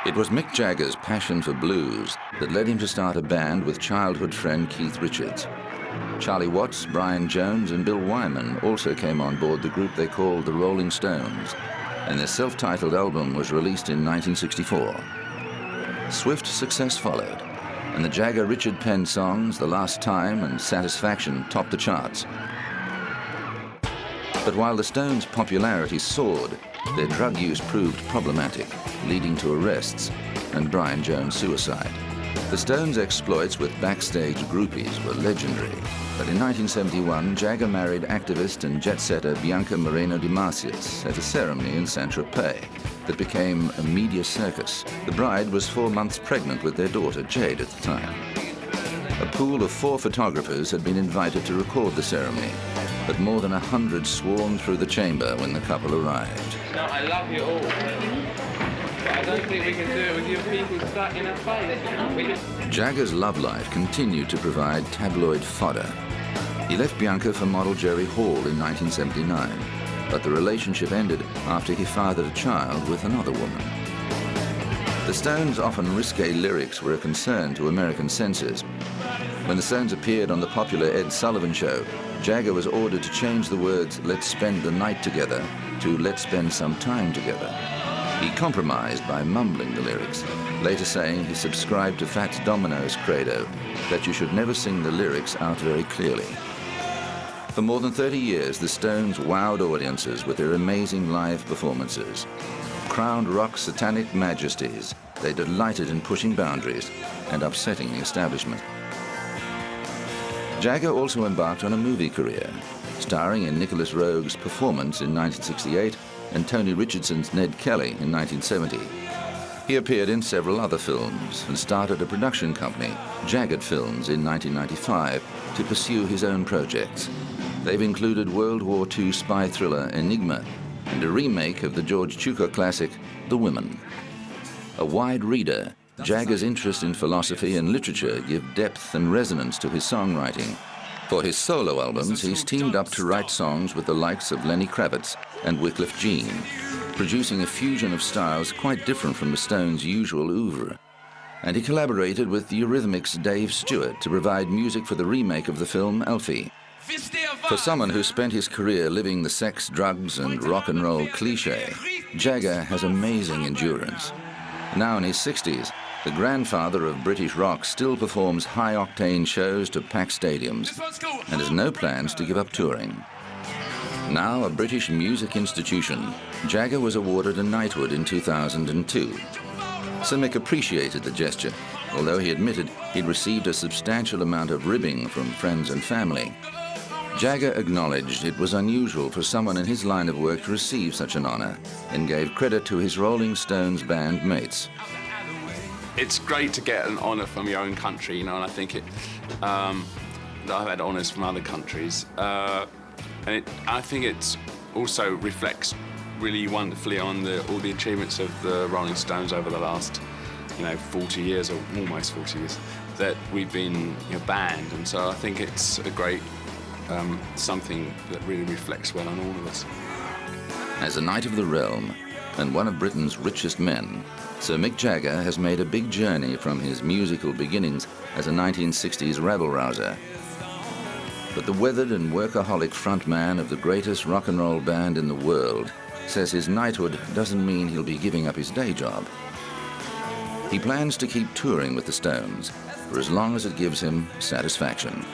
It was Mick Jagger's passion for blues that led him to start a band with childhood friend Keith Richards. Charlie Watts, Brian Jones and Bill Wyman also came on board the group they called the Rolling Stones, and their self-titled album was released in 1964. Swift success followed, and the Jagger-Richard penned songs The Last Time and Satisfaction topped the charts. But while the Stones' popularity soared, their drug use proved problematic, leading to arrests and Brian Jones' suicide. The Stones' exploits with backstage groupies were legendary, but in 1971, Jagger married activist and jet-setter Bianca Moreno Di Marcius at a ceremony in Saint-Tropez that became a media circus. The bride was 4 months pregnant with their daughter, Jade, at the time. A pool of 4 photographers had been invited to record the ceremony, but more than 100 swarmed through the chamber when the couple arrived. No, I love you all. But I don't think we can do it with you people stuck in our face. Jagger's love life continued to provide tabloid fodder. He left Bianca for model Jerry Hall in 1979, but the relationship ended after he fathered a child with another woman. The Stones' often risque lyrics were a concern to American censors. When the Stones appeared on the popular Ed Sullivan Show, Jagger was ordered to change the words "let's spend the night together" to "let's spend some time together." He compromised by mumbling the lyrics, later saying he subscribed to Fats Domino's credo that you should never sing the lyrics out very clearly. For more than 30 years, the Stones wowed audiences with their amazing live performances. Crowned rock satanic majesties, they delighted in pushing boundaries and upsetting the establishment. Jagger also embarked on a movie career, starring in Nicholas Roeg's Performance in 1968 and Tony Richardson's Ned Kelly in 1970. He appeared in several other films and started a production company, Jagged Films, in 1995 to pursue his own projects. They've included World War II spy thriller Enigma and a remake of the George Cukor classic, The Women. A wide reader, Jagger's interest in philosophy and literature give depth and resonance to his songwriting. For his solo albums, he's teamed up to write songs with the likes of Lenny Kravitz and Wycliffe Jean, producing a fusion of styles quite different from the Stones' usual oeuvre. And he collaborated with the Eurythmics' Dave Stewart to provide music for the remake of the film Alfie. For someone who spent his career living the sex, drugs and rock and roll cliché, Jagger has amazing endurance. Now in his 60s, the grandfather of British rock still performs high-octane shows to packed stadiums and has no plans to give up touring. Now a British music institution, Jagger was awarded a knighthood in 2002. Sir Mick appreciated the gesture, although he admitted he'd received a substantial amount of ribbing from friends and family. Jagger acknowledged it was unusual for someone in his line of work to receive such an honor and gave credit to his Rolling Stones band mates. It's great to get an honor from your own country, you know, and I think I've had honors from other countries. And I think it also reflects really wonderfully on all the achievements of the Rolling Stones over the last, 40 years, or almost 40 years, that we've been a band. And so I think it's a great something that really reflects well on all of us. As a knight of the realm and one of Britain's richest men, Sir Mick Jagger has made a big journey from his musical beginnings as a 1960s rabble-rouser. But the weathered and workaholic frontman of the greatest rock and roll band in the world says his knighthood doesn't mean he'll be giving up his day job. He plans to keep touring with the Stones for as long as it gives him satisfaction.